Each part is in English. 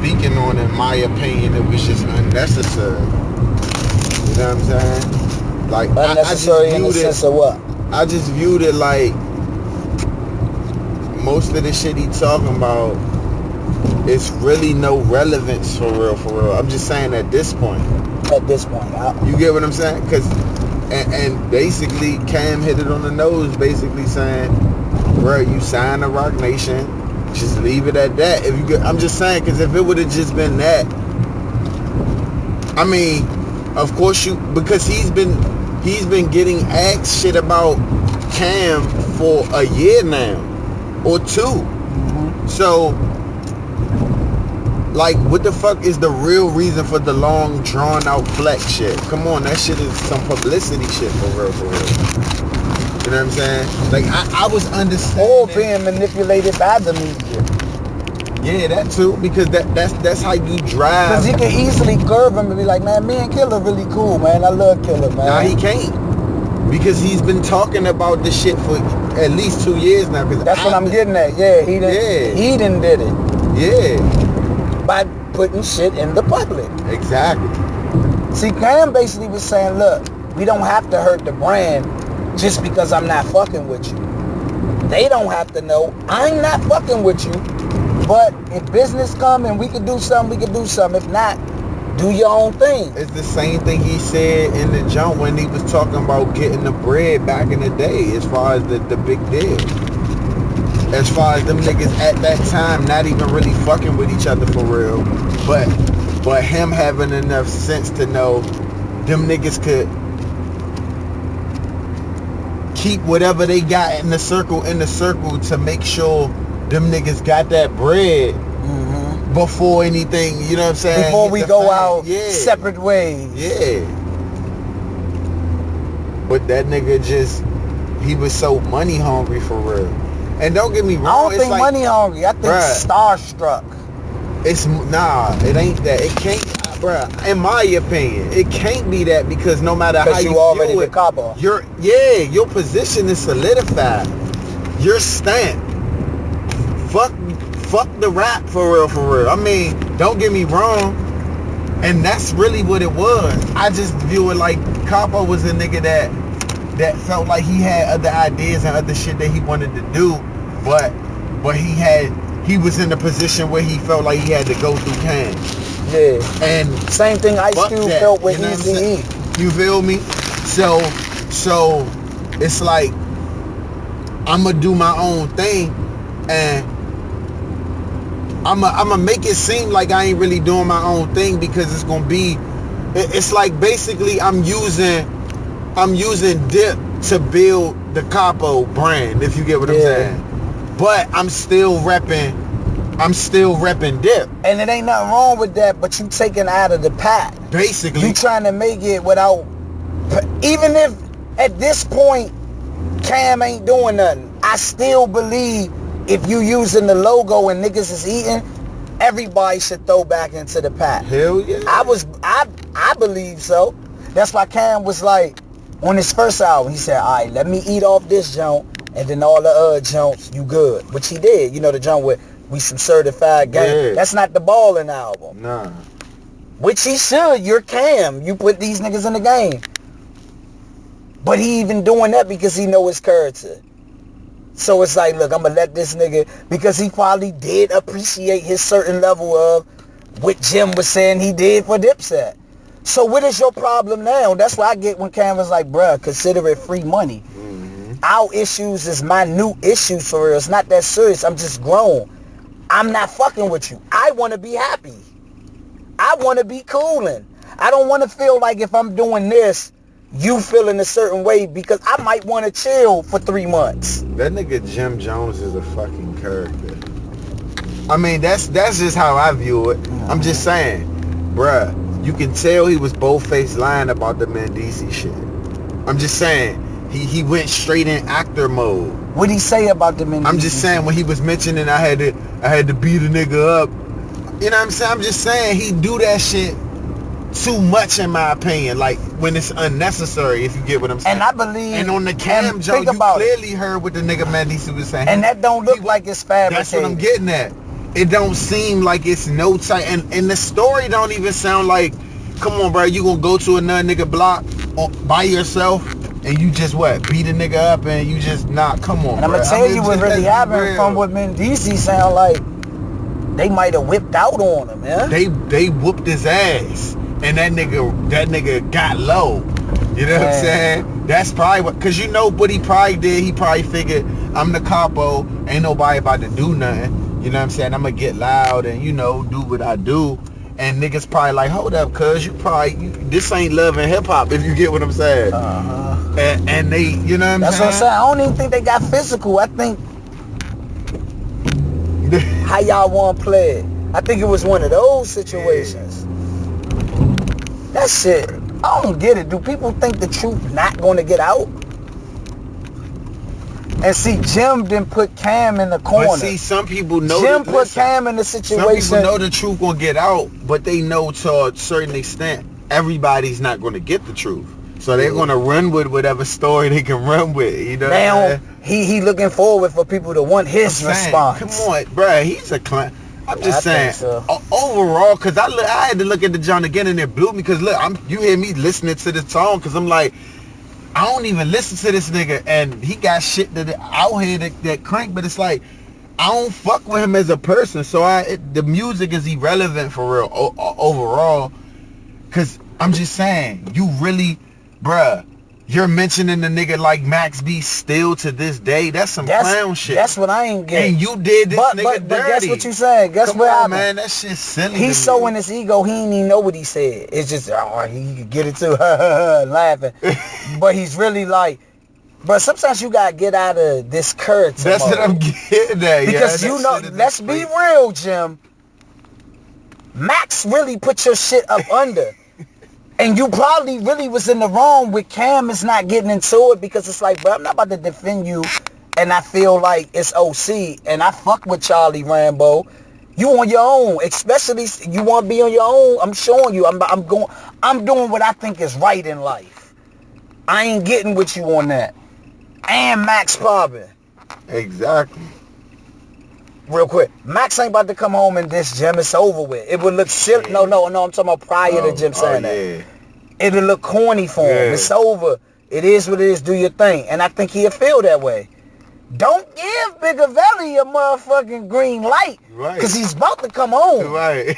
speaking on, in my opinion, it was just unnecessary. You know what I'm saying? Like, unnecessary in the sense of what? I just viewed it like most of the shit he talking about, it's really no relevance for real. I'm just saying at this point. You get what I'm saying? Because and basically Cam hit it on the nose, basically saying, bro, you signed the Rock Nation, just leave it at that. If you get, I'm just saying, because if it would have just been that, I mean, of course because he's been getting asked shit about Cam for a year now or two. Mm-hmm. So, like, what the fuck is the real reason for the long, drawn-out flex shit? Come on, that shit is some publicity shit for real. You know what I'm saying? Like, I was understanding... Or being manipulated by the media. Yeah, that too, because that's how you drive. Because he can easily curve him and be like, man, me and Killer really cool, man. I love Killer, man. Nah, he can't. Because he's been talking about this shit for at least 2 years now. That's what I'm getting at. Yeah, he done did it. Yeah. By putting shit in the public. Exactly. See, Cam basically was saying, look, we don't have to hurt the brand just because I'm not fucking with you. They don't have to know I'm not fucking with you. But if business come and we can do something, we can do something. If not, do your own thing. It's the same thing he said in the jump when he was talking about getting the bread back in the day, as far as the big deal. As far as them niggas at that time not even really fucking with each other for real. But him having enough sense to know them niggas could keep whatever they got in the circle to make sure them niggas got that bread before anything, you know what I'm saying? Before we go out separate ways. Yeah. But that nigga he was so money hungry for real. And don't get me wrong. I don't think like, money hungry. I think starstruck. It ain't that. It can't, bruh. In my opinion, it can't be that, because no matter how you already do the copper. Your position is solidified. You're stamped. Fuck the rap for real. I mean, don't get me wrong. And that's really what it was. I just view it like Capo was a nigga that felt like he had other ideas and other shit that he wanted to do, but he was in a position where he felt like he had to go through Cam. Yeah. And same thing Ice Cube felt with Eazy-E. You feel me? So it's like I'ma do my own thing, and I'ma make it seem like I ain't really doing my own thing, because it's gonna be, it's like basically I'm using Dip to build the Capo brand, if you get what I'm saying. But I'm still repping Dip. And it ain't nothing wrong with that, but you taking out of the pack. Basically. You trying to make it without, even if at this point Cam ain't doing nothing, I still believe if you using the logo and niggas is eating, everybody should throw back into the pack. Hell yeah. I believe so. That's why Cam was like, on his first album, he said, all right, let me eat off this junk, and then all the other junks, you good. Which he did. You know, the junk with We Some Certified Gang. Yeah. That's not the Ballin' album. Nah. Which he should. You're Cam. You put these niggas in the game. But he even doing that because he know his character. So it's like, look, I'm going to let this nigga, because he probably did appreciate his certain level of what Jim was saying he did for Dipset. So what is your problem now? That's why I get when Cam was like, bruh, consider it free money. Our issues is my new issues for real. It's not that serious. I'm just grown. I'm not fucking with you. I want to be happy. I want to be coolin'. I don't want to feel like if I'm doing this, you feeling a certain way, because I might want to chill for 3 months. That nigga Jim Jones is a fucking character. I mean, that's just how I view it. I'm just saying, bruh, you can tell he was bold-faced lying about the Mendici shit. I'm just saying, he went straight in actor mode. What'd he say about the Mendici? I'm just saying, when he was mentioning I had to beat a nigga up, you know what I'm saying? I'm just saying, he do that shit too much, in my opinion, like when it's unnecessary, if you get what I'm saying. And I believe, and on the Cam joke, you clearly heard what the nigga Mendici was saying. And that don't look like it's fabricated. That's what I'm getting at. it don't seem like it's no type, and the story don't even sound like, come on, bro, you gonna go to another nigga block by yourself and you just what, beat a nigga up and you just not, come on, and I'm gonna tell you what really happened from what Mendici sound like. They might have whipped out on him, man. They whooped his ass, and that nigga got low. You know what I'm saying? That's probably what, cause you know what he probably did. He probably figured, I'm the capo, ain't nobody about to do nothing. You know what I'm saying? I'm gonna get loud and, you know, do what I do. And niggas probably like, hold up, cuz this ain't love and hip hop, if you get what I'm saying. And they, you know what I'm saying? That's what I'm saying. I don't even think they got physical. I think how y'all want to play it. I think it was one of those situations. That shit, I don't get it. Do people think the truth not going to get out? And see, Jim didn't put Cam in the corner. But see, some people know. Jim put Cam in the situation. Some people know the truth gonna get out, but they know to a certain extent everybody's not gonna get the truth. So they're gonna run with whatever story they can run with. You know. Now he looking forward for people to want his response. Come on, bruh, he's a clown. I'm just saying, overall, because I had to look at the John again and it blew me. Because look, you hear me listening to the song, because I'm like, I don't even listen to this nigga, and he got shit that out here that crank, but it's like, I don't fuck with him as a person, so the music is irrelevant for real overall, because I'm just saying, you really, bruh, you're mentioning the nigga like Max B still to this day. That's some clown shit. That's what I ain't getting. And you did this nigga dirty. But guess what you saying? Guess what happened? Man, that shit's silly. He's so in his ego, he didn't even know what he said. It's just, he could get it too, laughing. But he's really like, but sometimes you gotta get out of this character. That's what I'm getting at. Because you know, let's be real, Jim. Max really put your shit up under. And you probably really was in the wrong with Cam is not getting into it, because it's like, bro, I'm not about to defend you, and I feel like it's OC, and I fuck with Charlie Rambo. You on your own, especially you want to be on your own. I'm showing you, I'm doing what I think is right in life. I ain't getting with you on that. And Max popping. Exactly. Real quick, Max ain't about to come home and this Jim, it's over with. It would look silly. No, I'm talking about prior to Jim saying that. It'll look corny for him. It's over. It is what it is. Do your thing. And I think he'll feel that way. Don't give Bigger Valley a motherfucking green light. Right. Because he's about to come home. Right.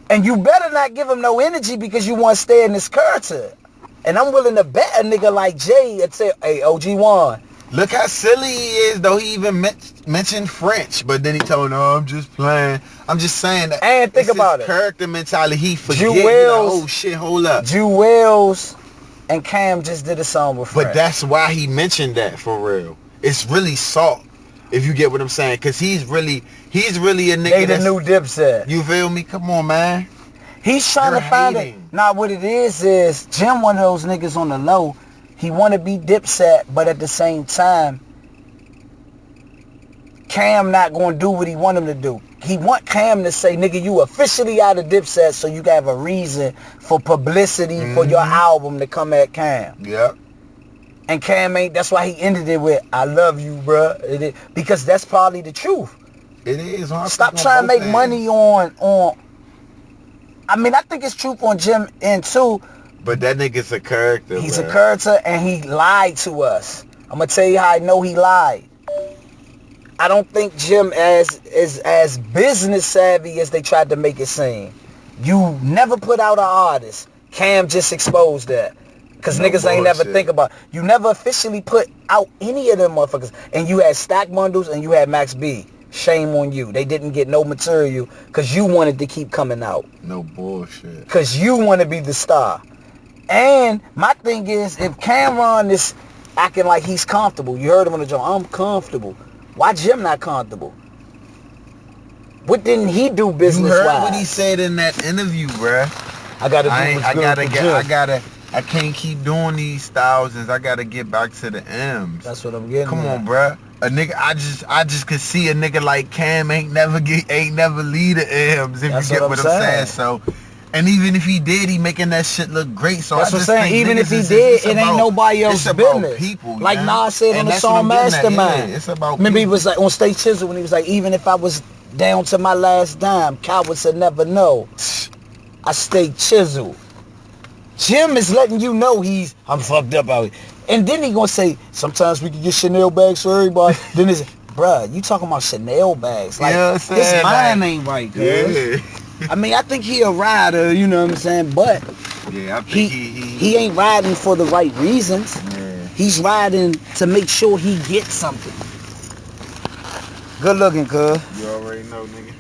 And you better not give him no energy, because you want to stay in this character. And I'm willing to bet a nigga like Jay and say, hey, OG1. Look how silly he is, though. He even mentioned French, but then he told me, I'm just playing. I'm just saying that. And think about it. Character mentality, he forget. Like, oh shit, hold up. Wells and Cam just did a song with French. But that's why he mentioned that, for real. It's really salt, if you get what I'm saying, because he's really a nigga. They the new Dipset. You feel me? Come on, man. He's trying to find it. Now what it is Jim one of those niggas on the low. He want to be Dipset, but at the same time, Cam not going to do what he want him to do. He want Cam to say, nigga, you officially out of Dipset, so you can have a reason for publicity for your album to come at Cam. Yep. And Cam ain't, that's why he ended it with, I love you, bruh. Because that's probably the truth. It is. Stop trying to make money on, I mean, I think it's truth on Jim end too. But that nigga's a character. He's a character, and he lied to us. I'm gonna tell you how I know he lied. I don't think Jim is as business savvy as they tried to make it seem. You never put out an artist. Cam just exposed that. Because niggas ain't never think about it. You never officially put out any of them motherfuckers. And you had Stack Bundles and you had Max B. Shame on you. They didn't get no material because you wanted to keep coming out. No bullshit. Because you want to be the star. And my thing is, if Cameron is acting like he's comfortable, you heard him on the joint, I'm comfortable. Why Jim not comfortable? What didn't he do business-wise? You heard what he said in that interview, bruh. I can't keep doing these thousands. I gotta get back to the M's. That's what I'm getting. Come on, bruh. A nigga, I just could see a nigga like Cam ain't never lead the M's. If you get what I'm saying. So. And even if he did, he making that shit look great. So that's what I'm saying. Even if he did, it ain't nobody else's business. People, like Nas said on the song Mastermind. It's about remember he was like on State Chisel when he was like, even if I was Down to my last dime. Cowards will never know. I stay chiseled. Jim is letting you know I'm fucked up out here. And then he gonna say, sometimes we can get Chanel bags for everybody. Then it's, bruh, you talking about Chanel bags. Like, his mind ain't right, cuz. Yeah. I mean, I think he a rider, you know what I'm saying? But yeah, I think he ain't riding for the right reasons. Yeah. He's riding to make sure he gets something. Good looking, cuz. You already know, nigga.